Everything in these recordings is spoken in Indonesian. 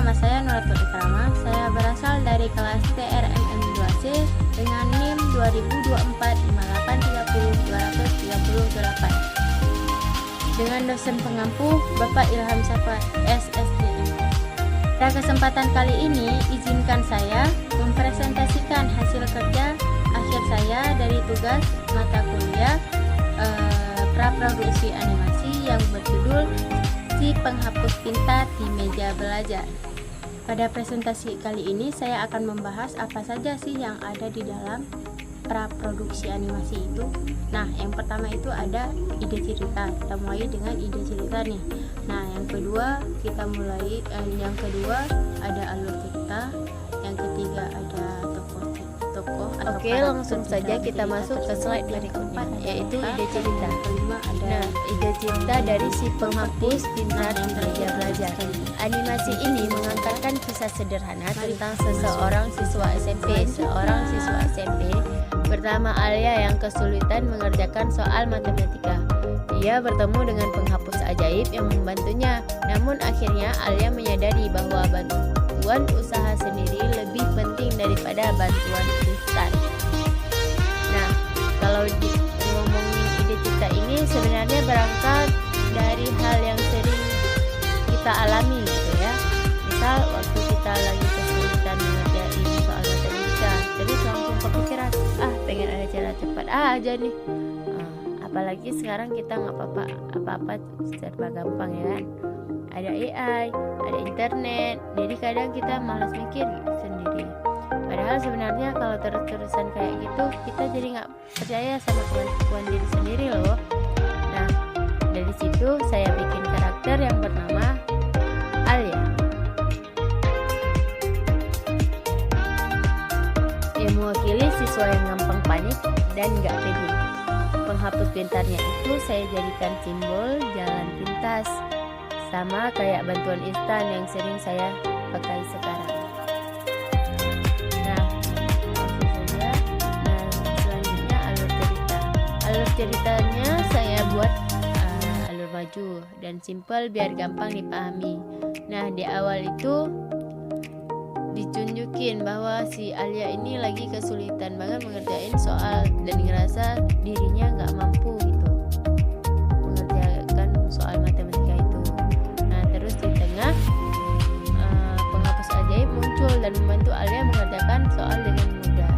nama saya Nuratul Ikrama. Saya berasal dari kelas TRMM 2C dengan NIM 2024-5830-238 dengan dosen pengampu Bapak Ilham Syafat SSDM. Pada kesempatan kali ini, izinkan saya mempresentasikan hasil kerja akhir saya dari tugas mata kuliah praproduksi animasi yang berjudul Si Penghapus Tinta di Meja Belajar. Pada presentasi kali ini saya akan membahas apa saja sih yang ada di dalam praproduksi animasi itu. Nah, yang pertama itu ada ide cerita. Kita mulai dengan ide cerita nih. Nah, yang kedua ada alur cerita. Yang ketiga ada tokoh. Oke, langsung saja kita masuk ke slide berikutnya, yaitu ide cerita. Kelima ada ide cerita dari Si Penghapus Tinta di Meja Belajar. Animasi ini mengangkatkan kisah sederhana tentang seorang siswa SMP bernama Alia yang kesulitan mengerjakan soal matematika. Ia bertemu dengan penghapus ajaib yang membantunya. Namun akhirnya Alia menyadari bahwa bantuan usaha sendiri lebih penting daripada bantuan instan. Nah, kalau ngomongin ide cerita ini sebenarnya berangkat dari hal yang sering kita alami gitu ya. Misal waktu kita lagi kesulitan mengerjain soal matematika, terus langsung kepikiran, pengen ada cara cepat aja nih. Apalagi sekarang kita nggak apa-apa serba gampang ya kan. Ada AI, ada internet, jadi kadang kita malas mikir sendiri. Padahal sebenarnya kalau terus-terusan kayak gitu, kita jadi nggak percaya sama kemampuan diri sendiri loh. Nah, dari situ saya bikin karakter yang bernama Alia. Ia mewakili siswa yang gampang panik dan nggak pede. Penghapus pintarnya itu saya jadikan simbol jalan pintas, sama kayak bantuan instan yang sering saya pakai sekarang. Nah, selanjutnya alur cerita. Alur ceritanya saya buat alur maju dan simpel biar gampang dipahami. Nah, di awal itu ditunjukin bahwa si Alia ini lagi kesulitan banget mengerjain soal dan ngerasa dirinya nggak mampu gitu mengerjakan soal matematika itu. Nah, terus di tengah penghapus ajaib muncul dan membantu Alia mengerjakan soal dengan mudah.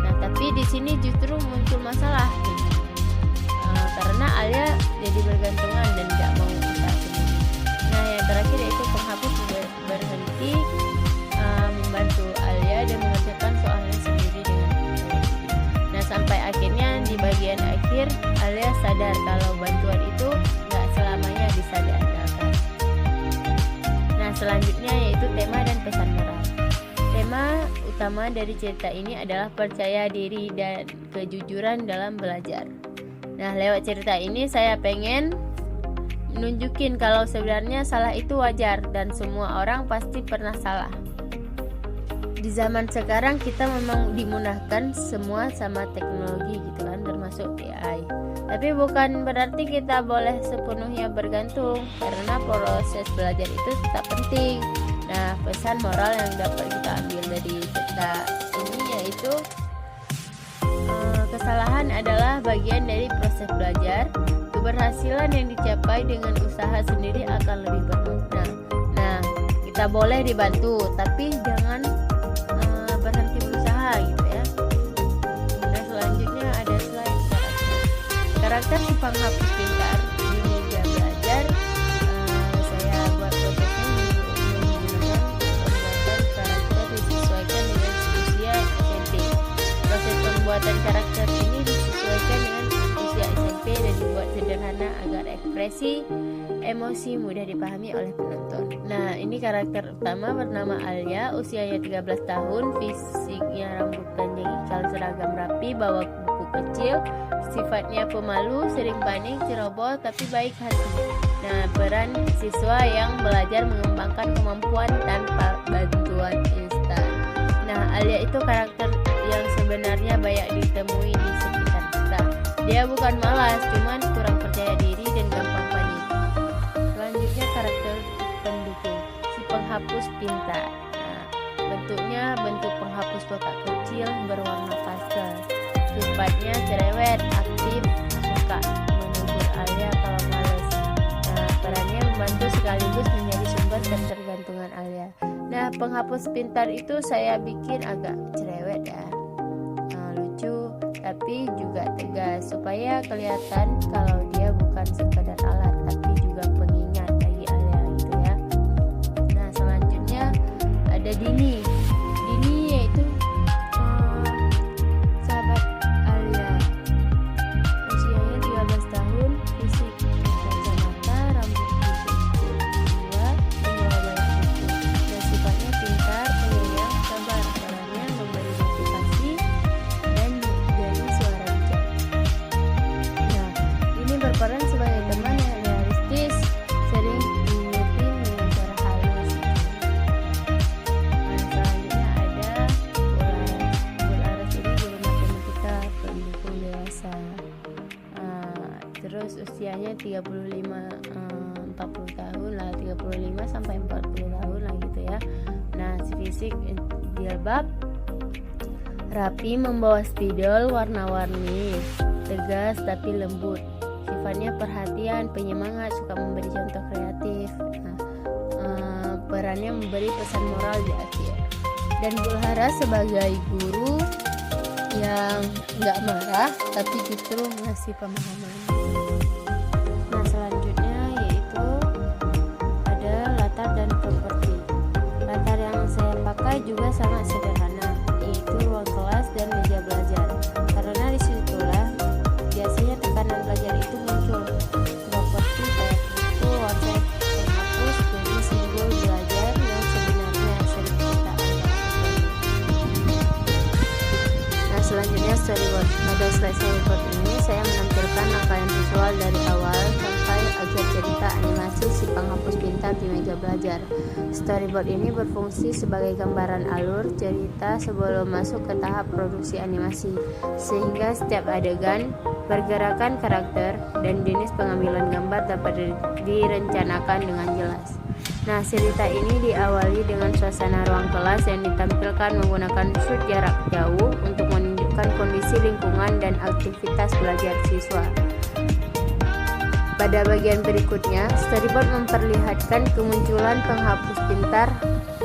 Nah, tapi di sini justru muncul masalah karena Alia jadi bergantungan dan nggak mau usaha sendiri. Nah, yang terakhir yaitu penghapus berhenti membantu Alia dan mengerjakan soalnya sendiri dengan baik. Nah, sampai akhirnya di bagian akhir Alia sadar kalau bantuan itu nggak selamanya bisa diandalkan. Nah, selanjutnya yaitu tema dan pesan moral. Tema utama dari cerita ini adalah percaya diri dan kejujuran dalam belajar. Nah, lewat cerita ini saya pengen nunjukin kalau sebenarnya salah itu wajar dan semua orang pasti pernah salah. Di zaman sekarang kita memang dimudahkan semua sama teknologi gitu kan, termasuk AI. Tapi bukan berarti kita boleh sepenuhnya bergantung, karena proses belajar itu tetap penting. Nah, pesan moral yang dapat kita ambil dari cerita ini yaitu kesalahan adalah bagian dari proses belajar. Keberhasilan yang dicapai dengan usaha sendiri akan lebih bermakna. Nah, kita boleh dibantu, tapi jangan berhenti berusaha gitu ya. Nah, selanjutnya ada slide karakter si penghapus pintar di meja belajar. Saya buat prosesnya menggunakan pembuatan karakter disesuaikan dengan usia SMP. Proses pembuatan karakter ini disesuaikan dengan usia SMP dan dibuat sederhana agar ekspresi emosi mudah dipahami oleh penonton. Nah, ini karakter utama bernama Alia, usianya 13 tahun, fisiknya rambut panjang ikal seragam rapi, bawa buku kecil, sifatnya pemalu, sering panik, ceroboh tapi baik hati. Nah, peran siswa yang belajar mengembangkan kemampuan tanpa bantuan instan. Nah, Alia itu karakter yang sebenarnya banyak ditemui di sekitar kita. Dia bukan malas, cuman kurang percaya diri dan gampang panik. Selanjutnya karakter pendukung. Si penghapus pintar. Nah, bentuknya bentuk penghapus kotak kecil berwarna pastel. Sifatnya cerewet, aktif, suka menegur Alia kalau males. Nah, perannya membantu sekaligus menjadi sumber ketergantungan Alia. Nah, penghapus pintar itu saya bikin agak cerewet ya, lucu tapi juga tegas supaya kelihatan kalau dia bukan sekadar alat tapi juga pengingat bagi Alia gitu ya. Nah, selanjutnya ada Dini yaitu sahabat Alia. Usianya 13 tahun, fisik kacamata, rambut putih tua, membawa banyak buku. Dan sifatnya pintar, penyayang, sabar. Perannya memberi motivasi dan dari suara bijak. Nah, ini berperan sebagai teman yang realistis, sering mengingetin dengan cara halus. Nah, selanjutnya ada Bularas ini guru matematika pendukung dewasa. Terus usianya 40 tahun lah, 35 sampai 40 tahun lah gitu ya. Nah, fisik jilbab, rapi, membawa spidol warna-warni, tegas tapi lembut. Sifatnya perhatian, penyemangat, suka memberi contoh kreatif. Nah, perannya memberi pesan moral di akhir. Dan Bularas sebagai guru yang nggak marah tapi justru ngasih pemahaman. Nah, selanjutnya yaitu ada latar dan properti. Latar yang saya pakai juga sangat sederhana, yaitu ruang kelas dan meja belajar. Karena disitulah biasanya tekanan belajar itu muncul. Properti kayak buku, WhatsApp, penghapus, jadi simbol belajar yang sebenarnya sering kita anggap. Nah, selanjutnya storyboard. Pada slide storyboard ini saya menampilkan rangkaian visual dari awal sampai akhir cerita animasi si penghapus pintar di meja belajar. Storyboard ini berfungsi sebagai gambaran alur cerita sebelum masuk ke tahap produksi animasi, sehingga setiap adegan, pergerakan karakter, dan jenis pengambilan gambar dapat direncanakan dengan jelas. Nah, cerita ini diawali dengan suasana ruang kelas yang ditampilkan menggunakan shoot jarak jauh untuk menunjukkan kondisi lingkungan dan aktivitas belajar siswa. Pada bagian berikutnya, storyboard memperlihatkan kemunculan penghapus pintar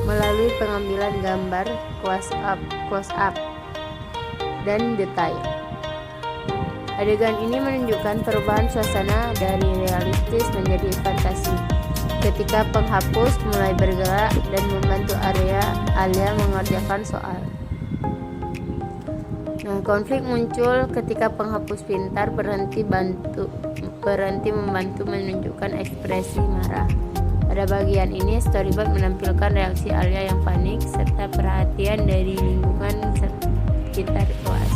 melalui pengambilan gambar close up, dan detail. Adegan ini menunjukkan perubahan suasana dari realistis menjadi fantasi. Ketika penghapus mulai bergerak dan membantu Alia mengerjakan soal. Nah, konflik muncul ketika penghapus pintar berhenti membantu menunjukkan ekspresi marah. Pada bagian ini, storyboard menampilkan reaksi Alia yang panik serta perhatian dari lingkungan sekitar kelas.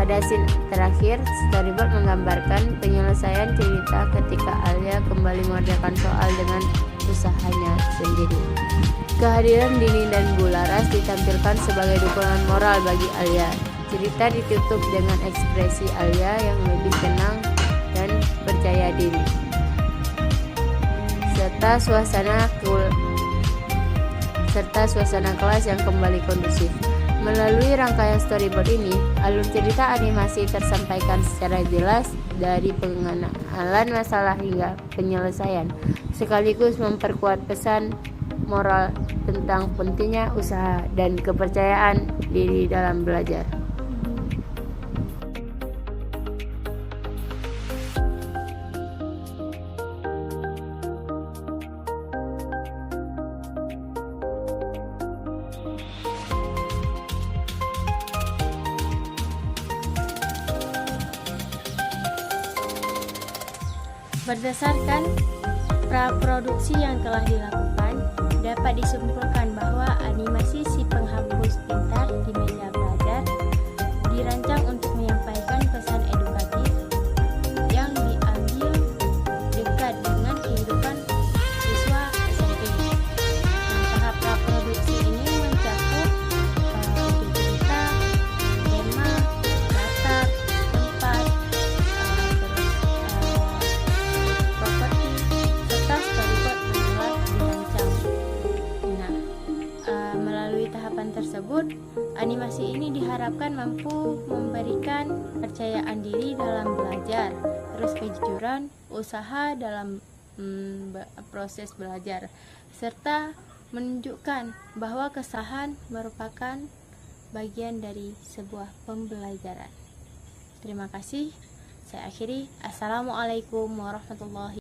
Pada scene terakhir, storyboard menggambarkan penyelesaian cerita ketika Alia kembali mengerjakan soal dengan usahanya sendiri. Kehadiran Dini dan Bularas ditampilkan sebagai dukungan moral bagi Alia. Cerita ditutup dengan ekspresi Alia yang lebih tenang dan percaya diri, serta suasana kelas yang kembali kondusif. Melalui rangkaian storyboard ini, alur cerita animasi tersampaikan secara jelas dari pengenalan masalah hingga penyelesaian, sekaligus memperkuat pesan moral tentang pentingnya usaha dan kepercayaan diri dalam belajar. Berdasarkan praproduksi yang telah dilakukan, dapat disimpulkan bahwa animasi si penghapus pintar di meja belajar dirancang untuk menyampaikan pesan edukatif yang diambil dekat dengan kehidupan siswa SMP. Nah, tahap praproduksi ini mencakup cerita, tema, latar, tempat, properti, serta storyboard menyulat di tahapan tersebut, animasi ini diharapkan mampu memberikan kepercayaan diri dalam belajar, terus kejujuran, usaha dalam proses belajar, serta menunjukkan bahwa kesalahan merupakan bagian dari sebuah pembelajaran. Terima kasih. Saya akhiri. Assalamualaikum warahmatullahi